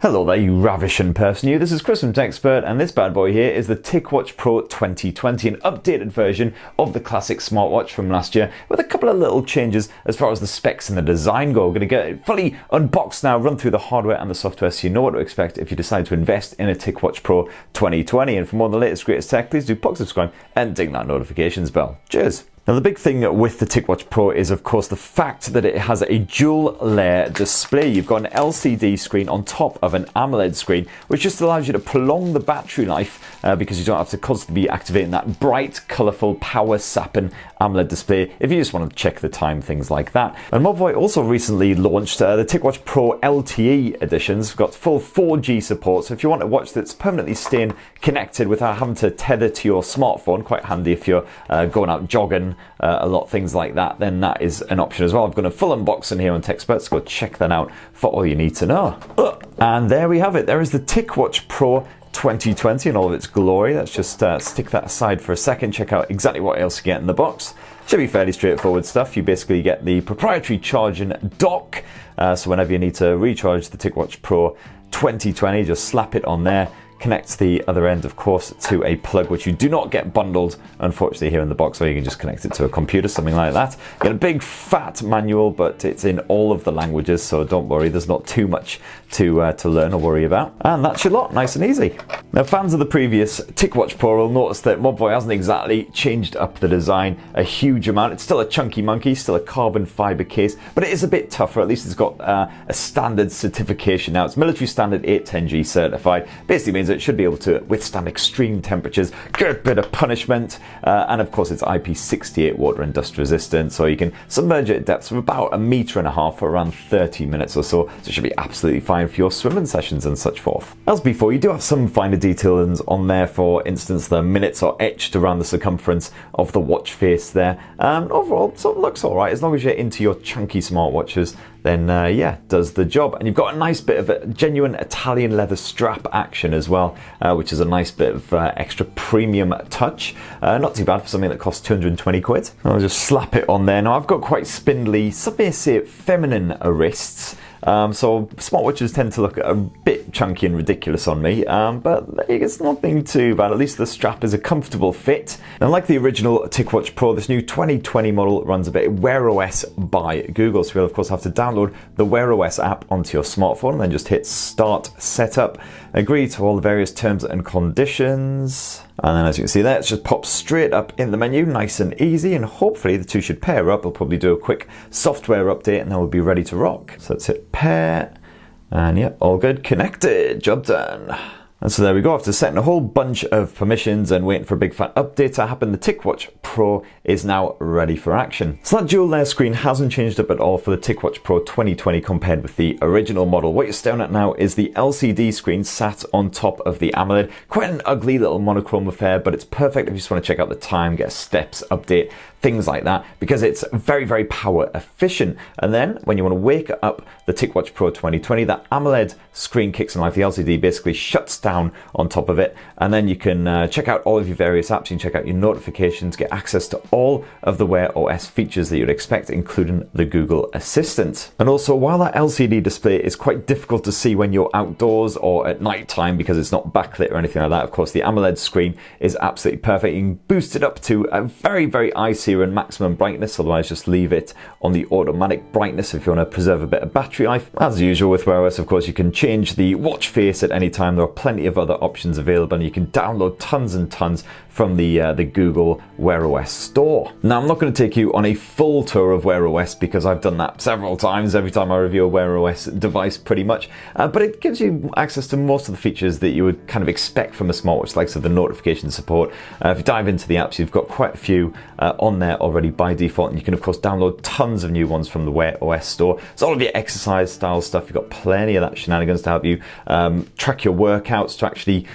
Hello there, you ravishing person you. This is Chris from TechSpert, and this bad boy here is the TicWatch Pro 2020, an updated version of the classic smartwatch from last year with a couple of little changes as far as the specs and the design go. We're going to get it fully unboxed now, run through the hardware and the software so you know what to expect if you decide to invest in a TicWatch Pro 2020. And for more of the latest greatest tech, please do subscribe and ding that notifications bell. Cheers! Now the big thing with the TicWatch Pro is of course the fact that it has a dual layer display. You've got an LCD screen on top of an AMOLED screen, which just allows you to prolong the battery life because you don't have to constantly be activating that bright, colourful, power-sapping AMOLED display if you just want to check the time, things like that. And Mobvoi also recently launched the TicWatch Pro LTE editions. We've got full 4G support, so if you want a watch that's permanently staying connected without having to tether to your smartphone, quite handy if you're going out jogging, a lot of things like that, then that is an option as well. I've got a full unboxing here on TechSpert, so go check that out for all you need to know. And there we have it. There is the TicWatch Pro 2020 in all of its glory. Let's just stick that aside for a second, check out exactly what else you get in the box. Should be fairly straightforward stuff. You basically get the proprietary charging dock, so whenever you need to recharge the TicWatch Pro 2020, just slap it on there. Connect the other end, of course, to a plug, which you do not get bundled, unfortunately, here in the box, or you can just connect it to a computer, something like that. You get a big fat manual, but it's in all of the languages, so don't worry, there's not too much to learn or worry about. And that's your lot, nice and easy. Now, fans of the previous TicWatch Pro will notice that Mobvoi hasn't exactly changed up the design a huge amount. It's still a chunky monkey, still a carbon fiber case, but it is a bit tougher. At least it's got a standard certification now. It's military standard 810G certified. Basically means it should be able to withstand extreme temperatures, good bit of punishment, and of course it's IP68 water and dust resistant, so you can submerge it at depths of about 1.5 meters for around 30 minutes or so. So it should be absolutely fine for your swimming sessions and such forth. As before, you do have some finer details on there. For instance, the minutes are etched around the circumference of the watch face there. Overall, it sort of looks alright as long as you're into your chunky smartwatches. Then yeah, does the job. And you've got a nice bit of a genuine Italian leather strap action as well, which is a nice bit of extra premium touch. Not too bad for something that costs 220 quid. I'll just slap it on there. Now I've got quite spindly, some may say feminine wrists. So smartwatches tend to look a bit chunky and ridiculous on me, but it's nothing too bad. At least the strap is a comfortable fit. And like the original TicWatch Pro, this new 2020 model runs a bit of Wear OS by Google. So you'll of course have to download the Wear OS app onto your smartphone and then just hit Start Setup. Agree to all the various terms and conditions. And then as you can see there, it just pops straight up in the menu, nice and easy, and hopefully the two should pair up. We'll probably do a quick software update and then we'll be ready to rock. So let's hit pair, and yeah, all good, connected, job done. And so there we go. After setting a whole bunch of permissions and waiting for a big fat update to happen, the TicWatch Pro is now ready for action. So that dual layer screen hasn't changed up at all for the TicWatch Pro 2020 compared with the original model. What you're staring at now is the LCD screen sat on top of the AMOLED. Quite an ugly little monochrome affair, but it's perfect if you just want to check out the time, get a steps update, things like that, because it's very, very power efficient. And then when you want to wake up the TicWatch Pro 2020, that AMOLED screen kicks in life. The LCD basically shuts down on top of it, and then you can check out all of your various apps. You can check out your notifications, get access to all of the Wear OS features that you'd expect, including the Google Assistant. And also, while that LCD display is quite difficult to see when you're outdoors or at night time because it's not backlit or anything like that, of course the AMOLED screen is absolutely perfect. You can boost it up to a very, very eye-searing and maximum brightness, otherwise just leave it on the automatic brightness if you want to preserve a bit of battery life. As usual with Wear OS, of course, you can change the watch face at any time. There are plenty of other options available, and you can download tons and tons from the Google Wear OS store. Now, I'm not going to take you on a full tour of Wear OS because I've done that several times every time I review a Wear OS device pretty much, but it gives you access to most of the features that you would kind of expect from a smartwatch, like so the notification support. If you dive into the apps, you've got quite a few on there already by default, and you can of course download tons of new ones from the Wear OS store. So all of your exercise style stuff, you've got plenty of that shenanigans to help you track your workouts, to actually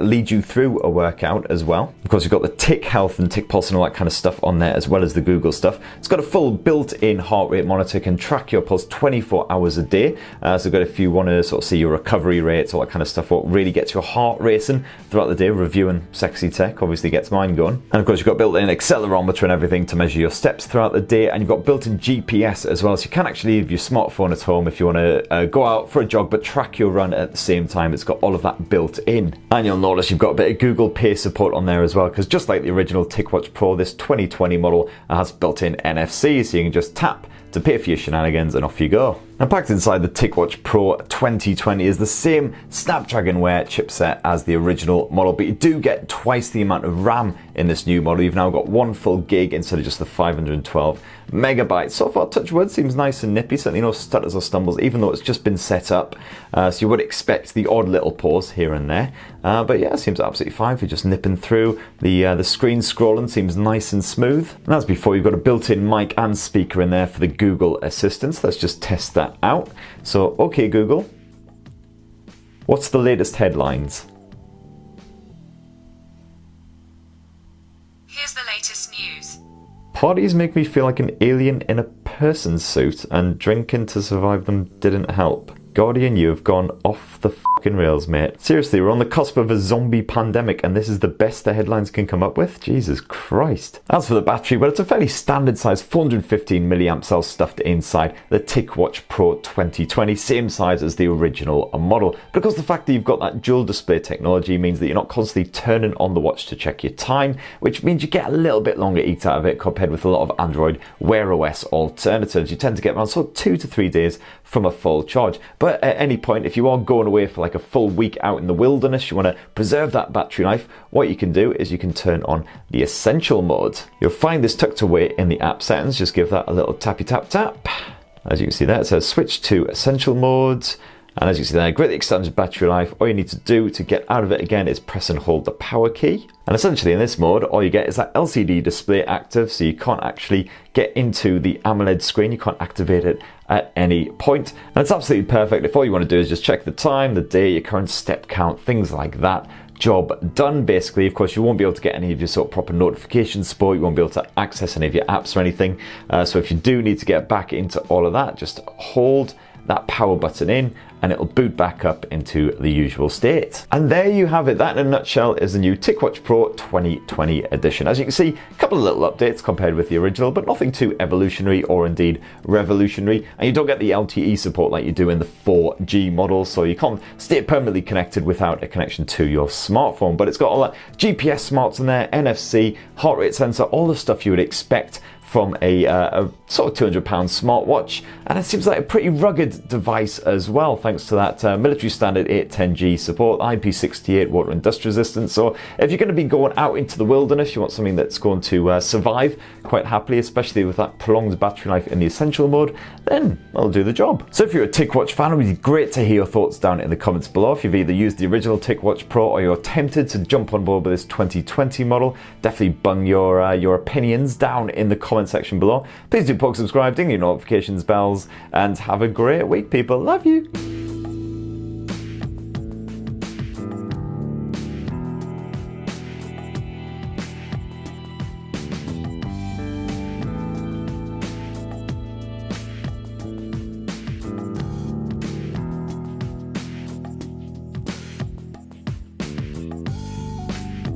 lead you through a workout as well. well. Of course, you've got the tick health and tick pulse and all that kind of stuff on there, as well as the Google stuff. It's got a full built-in heart rate monitor, can track your pulse 24 hours a day. So good if you want to sort of see your recovery rates, all that kind of stuff, what really gets your heart racing throughout the day. Reviewing sexy tech obviously gets mine going. And of course, you've got built-in accelerometer and everything to measure your steps throughout the day, and you've got built-in GPS as well, so you can actually leave your smartphone at home if you want to go out for a jog but track your run at the same time. It's got all of that built in. And you'll notice you've got a bit of Google Pay support on there as well, because just like the original TicWatch Pro, this 2020 model has built-in NFC, so you can just tap to pay for your shenanigans and off you go. Now, packed inside the TicWatch Pro 2020 is the same Snapdragon Wear chipset as the original model, but you do get twice the amount of RAM in this new model. You've now got 1 full gig instead of just the 512 megabytes. So far, touch wood, seems nice and nippy, certainly no stutters or stumbles, even though it's just been set up. So you would expect the odd little pause here and there. But yeah, it seems absolutely fine for just nipping through. The screen scrolling seems nice and smooth. And as before, you've got a built-in mic and speaker in there for the Google Assistant. Let's just test that out. So, okay Google, what's the latest headlines? Here's the latest news. Parties make me feel like an alien in a person suit, and drinking to survive them didn't help. Guardian, you have gone off the fucking rails, mate. Seriously, we're on the cusp of a zombie pandemic and this is the best the headlines can come up with? Jesus Christ. As for the battery, well, it's a fairly standard size 415 milliamp cell stuffed inside the TicWatch Pro 2020, same size as the original model. But of course, the fact that you've got that dual display technology means that you're not constantly turning on the watch to check your time, which means you get a little bit longer eat out of it compared with a lot of Android Wear OS alternatives. You tend to get around sort of 2 to 3 days from a full charge. But at any point, if you are going away for like a full week out in the wilderness, you want to preserve that battery life, what you can do is you can turn on the essential mode. You'll find this tucked away in the app settings. Just give that a little tappy tap tap. As you can see there, it says switch to essential mode. And as you can see there, greatly extended battery life. All you need to do to get out of it again is press and hold the power key. And essentially in this mode, all you get is that LCD display active, so you can't actually get into the AMOLED screen. You can't activate it at any point. And it's absolutely perfect if all you want to do is just check the time, the day, your current step count, things like that. Job done, basically. Of course, you won't be able to get any of your sort of proper notification support. You won't be able to access any of your apps or anything. So if you do need to get back into all of that, just hold that power button in and it'll boot back up into the usual state. And there you have it. That in a nutshell is the new TicWatch Pro 2020 edition. As you can see, a couple of little updates compared with the original, but nothing too evolutionary or indeed revolutionary. And you don't get the LTE support like you do in the 4G model, so you can't stay permanently connected without a connection to your smartphone. But it's got all that GPS smarts in there, NFC, heart rate sensor, all the stuff you would expect from a sort of £200 smartwatch, and it seems like a pretty rugged device as well, thanks to that military standard 810G support, IP68 water and dust resistance. So if you're going to be going out into the wilderness, you want something that's going to survive quite happily, especially with that prolonged battery life in the essential mode, then it'll do the job. So if you're a TicWatch fan, it would be great to hear your thoughts down in the comments below. If you've either used the original TicWatch Pro or you're tempted to jump on board with this 2020 model, definitely bung your opinions down in the comment section below. Please do poke subscribe, ding your notifications bells, and have a great week, people. Love you.